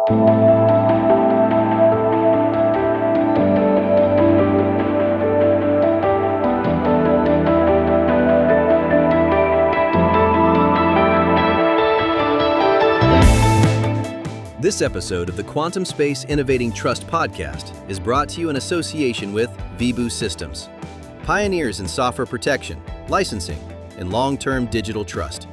This episode of the Quantum Space Innovating Trust podcast is brought to you in association with Vibu Systems, pioneers in software protection, licensing, and long-term digital trust.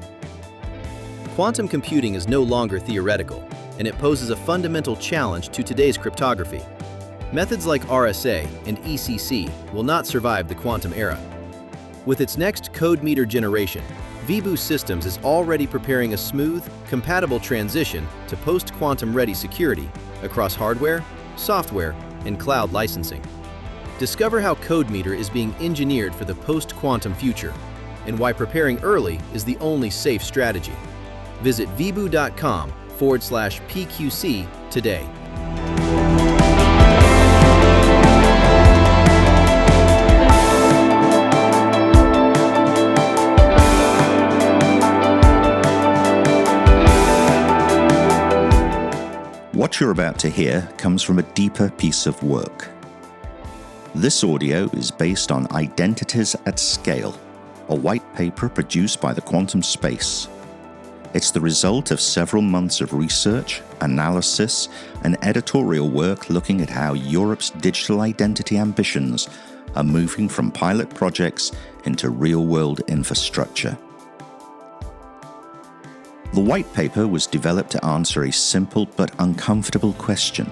Quantum computing is no longer theoretical, and it poses a fundamental challenge to today's cryptography. Methods like RSA and ECC will not survive the quantum era. With its next code meter generation, Vibu Systems is already preparing a smooth, compatible transition to post-quantum ready security across hardware, software, and cloud licensing. Discover how CodeMeter is being engineered for the post-quantum future and why preparing early is the only safe strategy. Visit vibu.com/PQC today. What you're about to hear comes from a deeper piece of work. This audio is based on Identities at Scale, a white paper produced by the Quantum Space. It's the result of several months of research, analysis, and editorial work looking at how Europe's digital identity ambitions are moving from pilot projects into real-world infrastructure. The white paper was developed to answer a simple but uncomfortable question.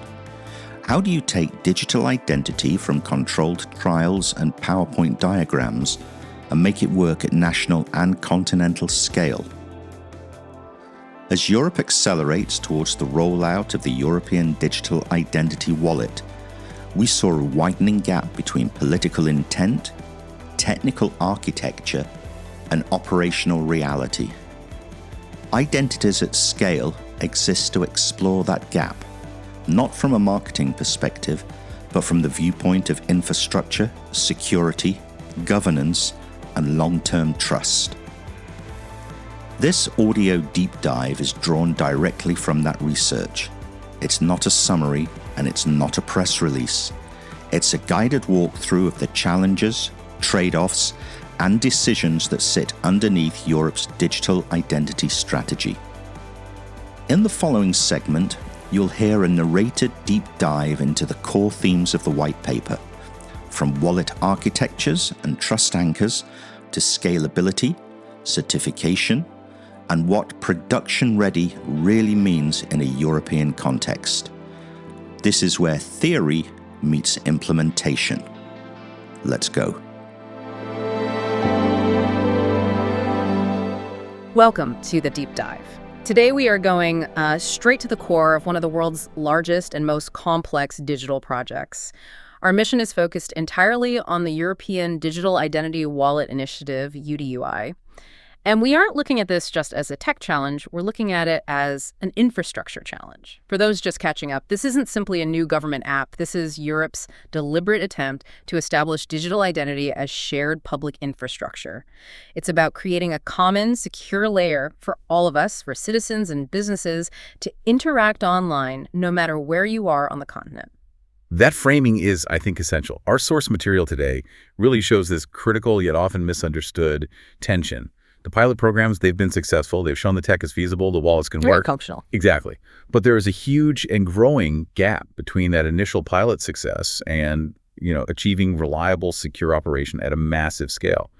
How do you take digital identity from controlled trials and PowerPoint diagrams and make it work at national and continental scale? As Europe accelerates towards the rollout of the European Digital Identity Wallet, we saw a widening gap between political intent, technical architecture, and operational reality. Identities at Scale exist to explore that gap, not from a marketing perspective, but from the viewpoint of infrastructure, security, governance, and long-term trust. This audio deep dive is drawn directly from that research. It's not a summary, and it's not a press release. It's a guided walkthrough of the challenges, trade-offs, and decisions that sit underneath Europe's digital identity strategy. In the following segment, you'll hear a narrated deep dive into the core themes of the white paper, from wallet architectures and trust anchors to scalability, certification, and what production-ready really means in a European context. This is where theory meets implementation. Let's go. Welcome to the Deep Dive. Today we are going straight to the core of one of the world's largest and most complex digital projects. Our mission is focused entirely on the European Digital Identity Wallet Initiative, UDUI. And we aren't looking at this just as a tech challenge, we're looking at it as an infrastructure challenge. For those just catching up, this isn't simply a new government app. This is Europe's deliberate attempt to establish digital identity as shared public infrastructure. It's about creating a common, secure layer for all of us, for citizens and businesses, to interact online no matter where you are on the continent. That framing is, I think, essential. Our source material today really shows this critical yet often misunderstood tension. The pilot programs, they've been successful. They've shown the tech is feasible. The wallets can Very work. functional. Exactly. But there is a huge and growing gap between that initial pilot success and, achieving reliable, secure operation at a massive scale,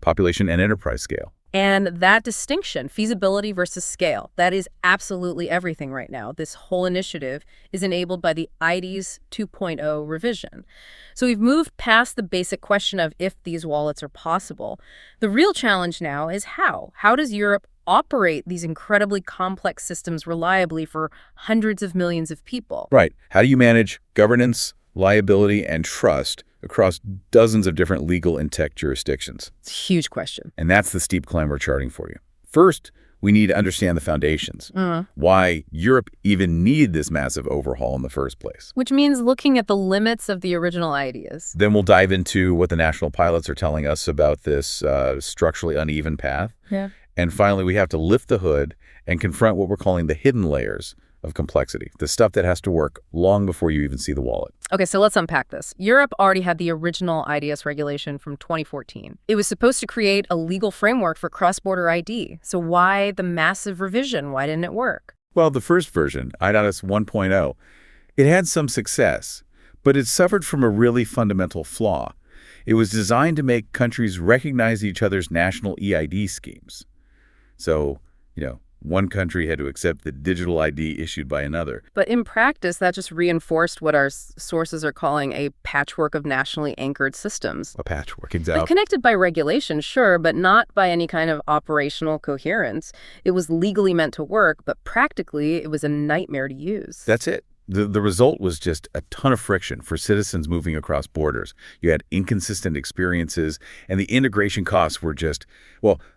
population and enterprise scale. And that distinction, feasibility versus scale, that is absolutely everything right now. This whole initiative is enabled by the IDES 2.0 revision. So we've moved past the basic question of if these wallets are possible. The real challenge now is how. How does Europe operate these incredibly complex systems reliably for hundreds of millions of people? Right. How do you manage governance, liability, and trust across dozens of different legal and tech jurisdictions? It's a huge question. And that's the steep climb we're charting for you. First, we need to understand the foundations, why Europe even needed this massive overhaul in the first place. Which means looking at the limits of the original ideas. Then we'll dive into what the national pilots are telling us about this structurally uneven path. Yeah. And finally, we have to lift the hood and confront what we're calling the hidden layers of complexity, the stuff that has to work long before you even see the wallet. Okay, so let's unpack this. Europe already had the original IDS regulation from 2014. It was supposed to create a legal framework for cross-border ID. So why the massive revision? Why didn't it work? Well, the first version, IDS 1.0, it had some success, but it suffered from a really fundamental flaw. It was designed to make countries recognize each other's national EID schemes. So, one country had to accept the digital ID issued by another. But in practice, that just reinforced what our sources are calling a patchwork of nationally anchored systems. A patchwork, They're exactly. connected by regulation, sure, but not by any kind of operational coherence. It was legally meant to work, but practically it was a nightmare to use. That's it. The result was just a ton of friction for citizens moving across borders. You had inconsistent experiences, and the integration costs were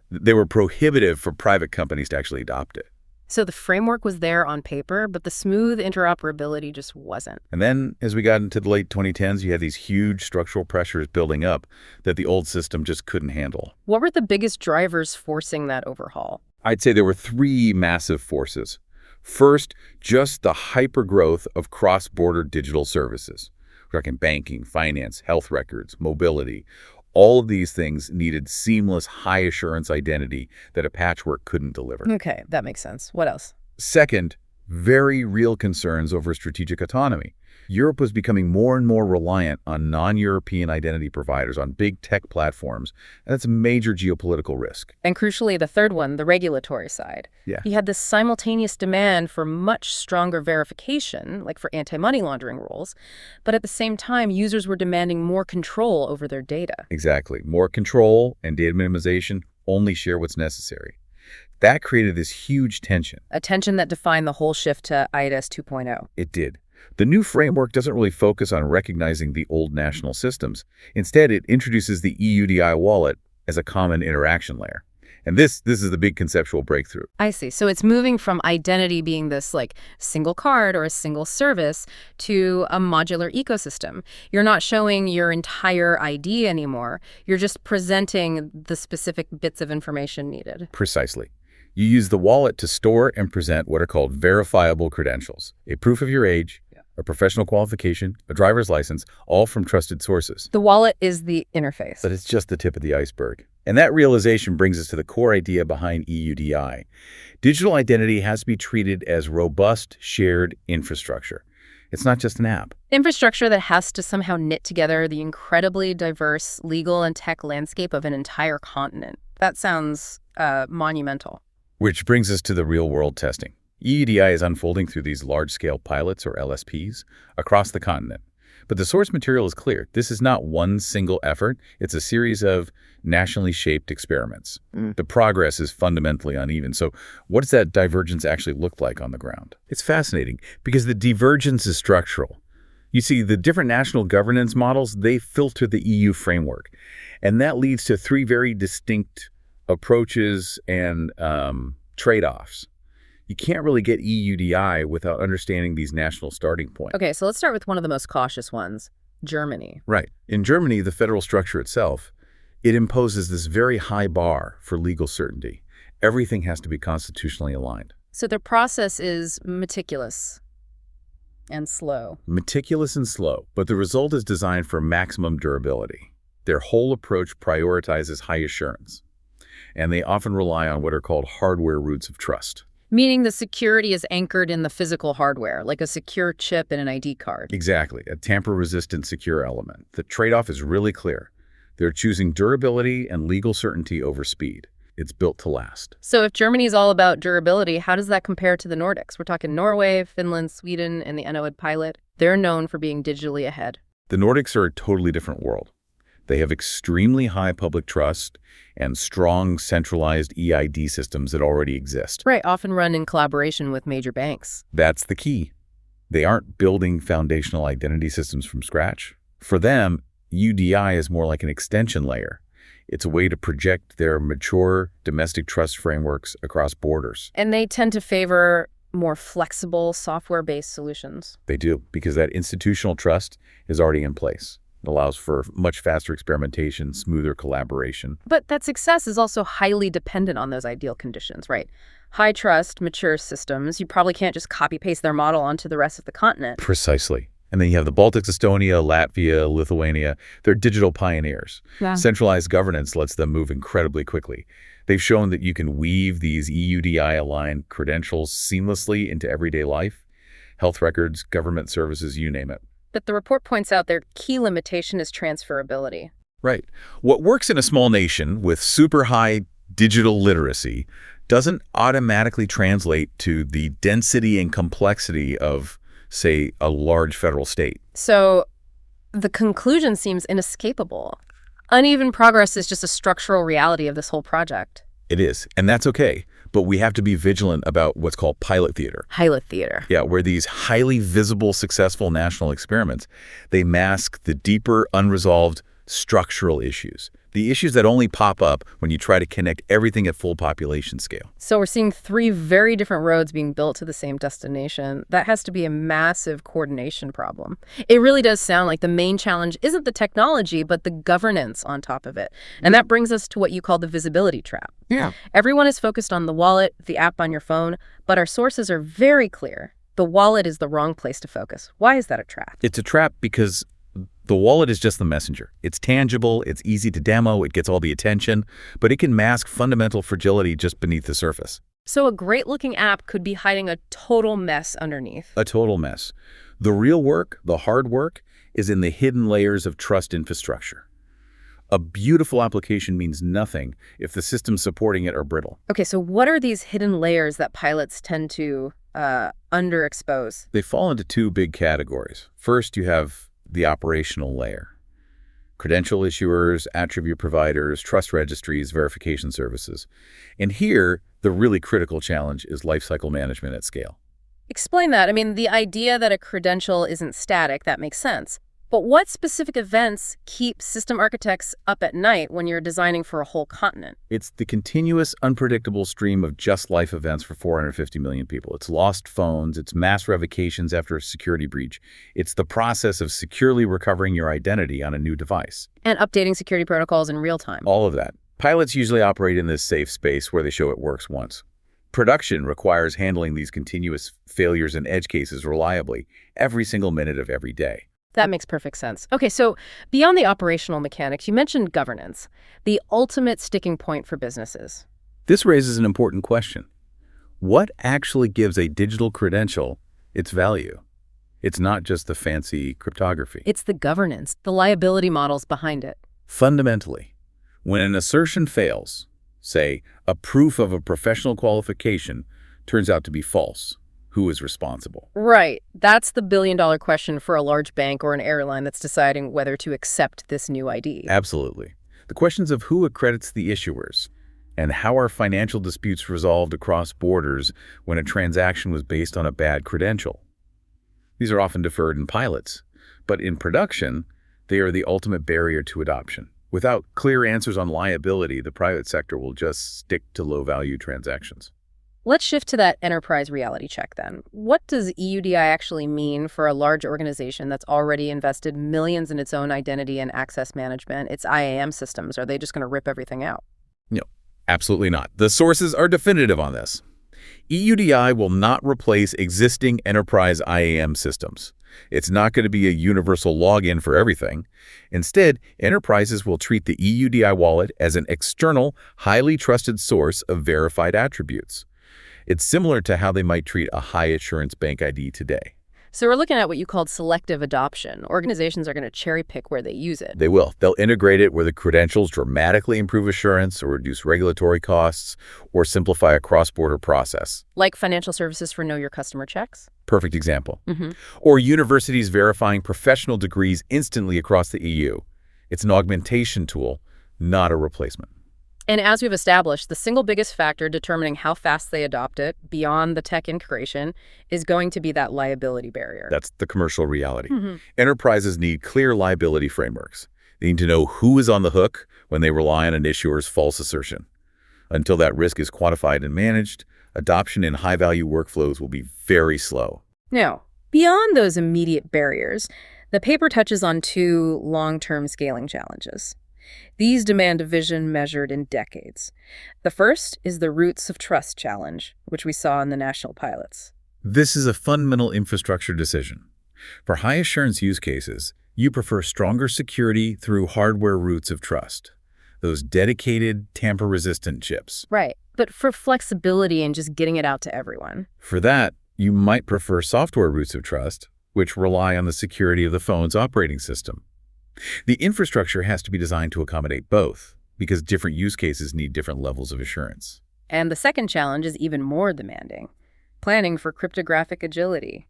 they were prohibitive for private companies to actually adopt it. So the framework was there on paper, but the smooth interoperability just wasn't. And then, as we got into the late 2010s, you had these huge structural pressures building up that the old system just couldn't handle. What were the biggest drivers forcing that overhaul? I'd say there were three massive forces. First, just the hypergrowth of cross-border digital services. We're talking banking, finance, health records, mobility. All of these things needed seamless, high-assurance identity that a patchwork couldn't deliver. Okay, that makes sense. What else? Second, very real concerns over strategic autonomy. Europe was becoming more and more reliant on non-European identity providers, on big tech platforms, and that's a major geopolitical risk. And crucially, the third one, the regulatory side. Yeah. You had this simultaneous demand for much stronger verification, like for anti-money laundering rules, but at the same time, users were demanding more control over their data. Exactly. More control and data minimization, only share what's necessary. That created this huge tension. A tension that defined the whole shift to IDS 2.0. It did. The new framework doesn't really focus on recognizing the old national systems. Instead, it introduces the EUDI wallet as a common interaction layer. And this is the big conceptual breakthrough. I see. So it's moving from identity being this single card or a single service to a modular ecosystem. You're not showing your entire ID anymore. You're just presenting the specific bits of information needed. Precisely. You use the wallet to store and present what are called verifiable credentials, a proof of your age, a professional qualification, a driver's license, all from trusted sources. The wallet is the interface. But it's just the tip of the iceberg. And that realization brings us to the core idea behind EUDI. Digital identity has to be treated as robust, shared infrastructure. It's not just an app. Infrastructure that has to somehow knit together the incredibly diverse legal and tech landscape of an entire continent. That sounds monumental. Which brings us to the real-world testing. EUDI is unfolding through these large-scale pilots, or LSPs, across the continent. But the source material is clear. This is not one single effort. It's a series of nationally shaped experiments. The progress is fundamentally uneven. So what does that divergence actually look like on the ground? It's fascinating because the divergence is structural. You see, the different national governance models, they filter the EU framework. And that leads to three very distinct approaches and trade-offs. You can't really get EUDI without understanding these national starting points. Okay, so let's start with one of the most cautious ones, Germany. Right. In Germany, the federal structure itself, it imposes this very high bar for legal certainty. Everything has to be constitutionally aligned. So their process is meticulous and slow. Meticulous and slow, but the result is designed for maximum durability. Their whole approach prioritizes high assurance, and they often rely on what are called hardware roots of trust. Meaning the security is anchored in the physical hardware, like a secure chip in an ID card. Exactly, a tamper-resistant secure element. The trade-off is really clear. They're choosing durability and legal certainty over speed. It's built to last. So if Germany is all about durability, how does that compare to the Nordics? We're talking Norway, Finland, Sweden, and the NOID pilot. They're known for being digitally ahead. The Nordics are a totally different world. They have extremely high public trust and strong centralized EID systems that already exist. Right, often run in collaboration with major banks. That's the key. They aren't building foundational identity systems from scratch. For them, UDI is more like an extension layer. It's a way to project their mature domestic trust frameworks across borders. And they tend to favor more flexible software-based solutions. They do, because that institutional trust is already in place. It allows for much faster experimentation, smoother collaboration. But that success is also highly dependent on those ideal conditions, right? High trust, mature systems, you probably can't just copy-paste their model onto the rest of the continent. Precisely. And then you have the Baltics, Estonia, Latvia, Lithuania. They're digital pioneers. Yeah. Centralized governance lets them move incredibly quickly. They've shown that you can weave these EUDI-aligned credentials seamlessly into everyday life. Health records, government services, you name it. But the report points out their key limitation is transferability. Right. What works in a small nation with super high digital literacy doesn't automatically translate to the density and complexity of, say, a large federal state. So the conclusion seems inescapable. Uneven progress is just a structural reality of this whole project. It is, and that's okay. But we have to be vigilant about what's called pilot theater. Pilot theater. Yeah, where these highly visible, successful national experiments, they mask the deeper, unresolved structural issues. The issues that only pop up when you try to connect everything at full population scale. So we're seeing 3 very different roads being built to the same destination. That has to be a massive coordination problem. It really does sound like the main challenge isn't the technology, but the governance on top of it. And that brings us to what you call the visibility trap. Yeah. Everyone is focused on the wallet, the app on your phone, but our sources are very clear. The wallet is the wrong place to focus. Why is that a trap? It's a trap because the wallet is just the messenger. It's tangible, it's easy to demo, it gets all the attention, but it can mask fundamental fragility just beneath the surface. So a great-looking app could be hiding a total mess underneath. A total mess. The real work, the hard work, is in the hidden layers of trust infrastructure. A beautiful application means nothing if the systems supporting it are brittle. Okay, so what are these hidden layers that pilots tend to underexpose? They fall into 2 big categories. First, you have the operational layer. Credential issuers, attribute providers, trust registries, verification services. And here, the really critical challenge is lifecycle management at scale. Explain that. I mean, the idea that a credential isn't static, that makes sense. But what specific events keep system architects up at night when you're designing for a whole continent? It's the continuous, unpredictable stream of just life events for 450 million people. It's lost phones, it's mass revocations after a security breach. It's the process of securely recovering your identity on a new device. And updating security protocols in real time. All of that. Pilots usually operate in this safe space where they show it works once. Production requires handling these continuous failures and edge cases reliably every single minute of every day. That makes perfect sense. Okay, so beyond the operational mechanics, you mentioned governance, the ultimate sticking point for businesses. This raises an important question. What actually gives a digital credential its value? It's not just the fancy cryptography. It's the governance, the liability models behind it. Fundamentally, when an assertion fails, say, a proof of a professional qualification turns out to be false, who is responsible? Right. That's the billion-dollar question for a large bank or an airline that's deciding whether to accept this new ID. Absolutely. The questions of who accredits the issuers and how are financial disputes resolved across borders when a transaction was based on a bad credential. These are often deferred in pilots, but in production, they are the ultimate barrier to adoption. Without clear answers on liability, the private sector will just stick to low-value transactions. Let's shift to that enterprise reality check then. What does EUDI actually mean for a large organization that's already invested millions in its own identity and access management, its IAM systems? Are they just going to rip everything out? No, absolutely not. The sources are definitive on this. EUDI will not replace existing enterprise IAM systems. It's not going to be a universal login for everything. Instead, enterprises will treat the EUDI wallet as an external, highly trusted source of verified attributes. It's similar to how they might treat a high-assurance bank ID today. So we're looking at what you called selective adoption. Organizations are going to cherry pick where they use it. They will. They'll integrate it where the credentials dramatically improve assurance or reduce regulatory costs or simplify a cross-border process. Like financial services for Know Your Customer checks? Perfect example. Or universities verifying professional degrees instantly across the EU. It's an augmentation tool, not a replacement. And as we've established, the single biggest factor determining how fast they adopt it, beyond the tech integration, is going to be that liability barrier. That's the commercial reality. Enterprises need clear liability frameworks. They need to know who is on the hook when they rely on an issuer's false assertion. Until that risk is quantified and managed, adoption in high-value workflows will be very slow. Now, beyond those immediate barriers, The paper touches on two long-term scaling challenges. These demand a vision measured in decades. The first is the roots of trust challenge, which we saw in the national pilots. This is a fundamental infrastructure decision. For high-assurance use cases, you prefer stronger security through hardware roots of trust, those dedicated, tamper-resistant chips. Right, but for flexibility and just getting it out to everyone. For that, you might prefer software roots of trust, which rely on the security of the phone's operating system. The infrastructure has to be designed to accommodate both, because different use cases need different levels of assurance. And the second challenge is even more demanding. Planning for cryptographic agility.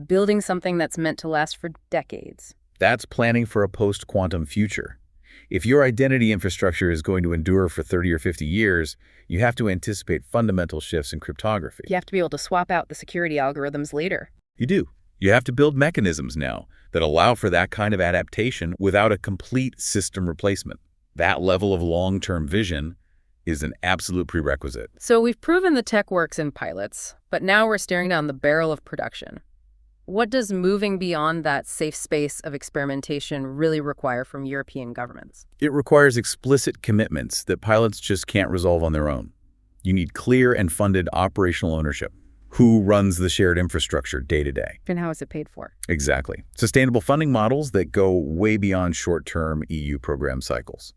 Building something that's meant to last for decades. That's planning for a post-quantum future. If your identity infrastructure is going to endure for 30 or 50 years, you have to anticipate fundamental shifts in cryptography. You have to be able to swap out the security algorithms later. You do. You have to build mechanisms now that allow for that kind of adaptation without a complete system replacement. That level of long-term vision is an absolute prerequisite. So we've proven the tech works in pilots, but now we're staring down the barrel of production. What does moving beyond that safe space of experimentation really require from European governments? It requires explicit commitments that pilots just can't resolve on their own. You need clear and funded operational ownership. Who runs the shared infrastructure day to day? And how is it paid for? Exactly. Sustainable funding models that go way beyond short-term EU program cycles.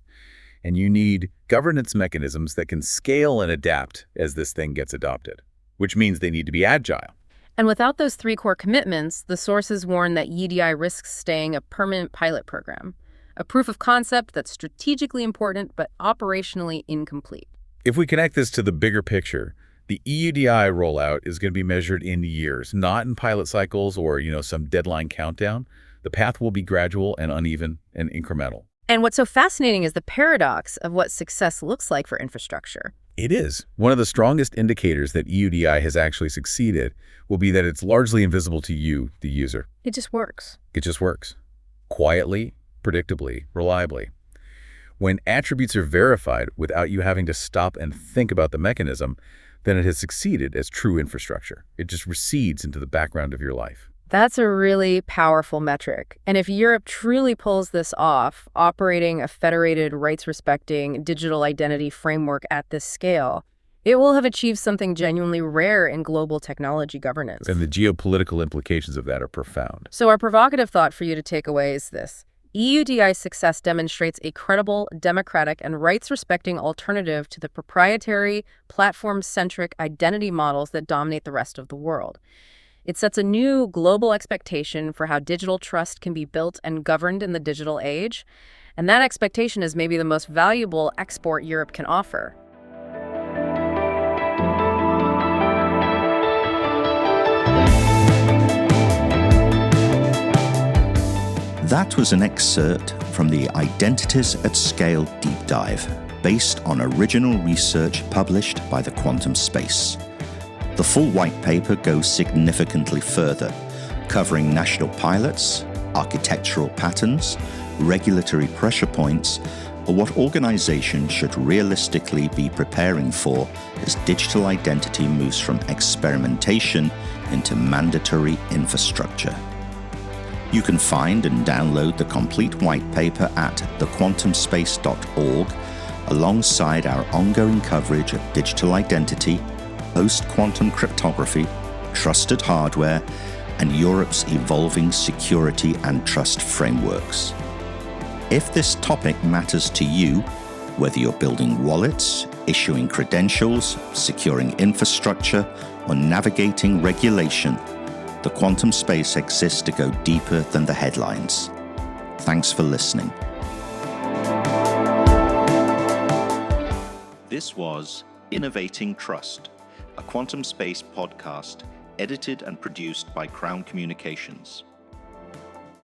And you need governance mechanisms that can scale and adapt as this thing gets adopted, which means they need to be agile. And without those three core commitments, the sources warn that EDI risks staying a permanent pilot program, a proof of concept that's strategically important but operationally incomplete. If we connect this to the bigger picture, the EUDI rollout is going to be measured in years, not in pilot cycles or, some deadline countdown. The path will be gradual and uneven and incremental. And what's so fascinating is the paradox of what success looks like for infrastructure. It is. One of the strongest indicators that EUDI has actually succeeded will be that it's largely invisible to you, the user. It just works. It just works. Quietly, predictably, reliably. When attributes are verified without you having to stop and think about the mechanism, then it has succeeded as true infrastructure. It just recedes into the background of your life. That's a really powerful metric. And if Europe truly pulls this off, operating a federated, rights-respecting digital identity framework at this scale, it will have achieved something genuinely rare in global technology governance. And the geopolitical implications of that are profound. So our provocative thought for you to take away is this. EUDI's success demonstrates a credible, democratic, and rights-respecting alternative to the proprietary, platform-centric identity models that dominate the rest of the world. It sets a new global expectation for how digital trust can be built and governed in the digital age, and that expectation is maybe the most valuable export Europe can offer. That was an excerpt from the Identities at Scale deep dive, based on original research published by the Quantum Space. The full white paper goes significantly further, covering national pilots, architectural patterns, regulatory pressure points, or what organizations should realistically be preparing for as digital identity moves from experimentation into mandatory infrastructure. You can find and download the complete white paper at thequantumspace.org, alongside our ongoing coverage of digital identity, post-quantum cryptography, trusted hardware, and Europe's evolving security and trust frameworks. If this topic matters to you, whether you're building wallets, issuing credentials, securing infrastructure, or navigating regulation, the Quantum Space exists to go deeper than the headlines. Thanks for listening. This was Innovating Trust, a Quantum Space podcast edited and produced by Crown Communications.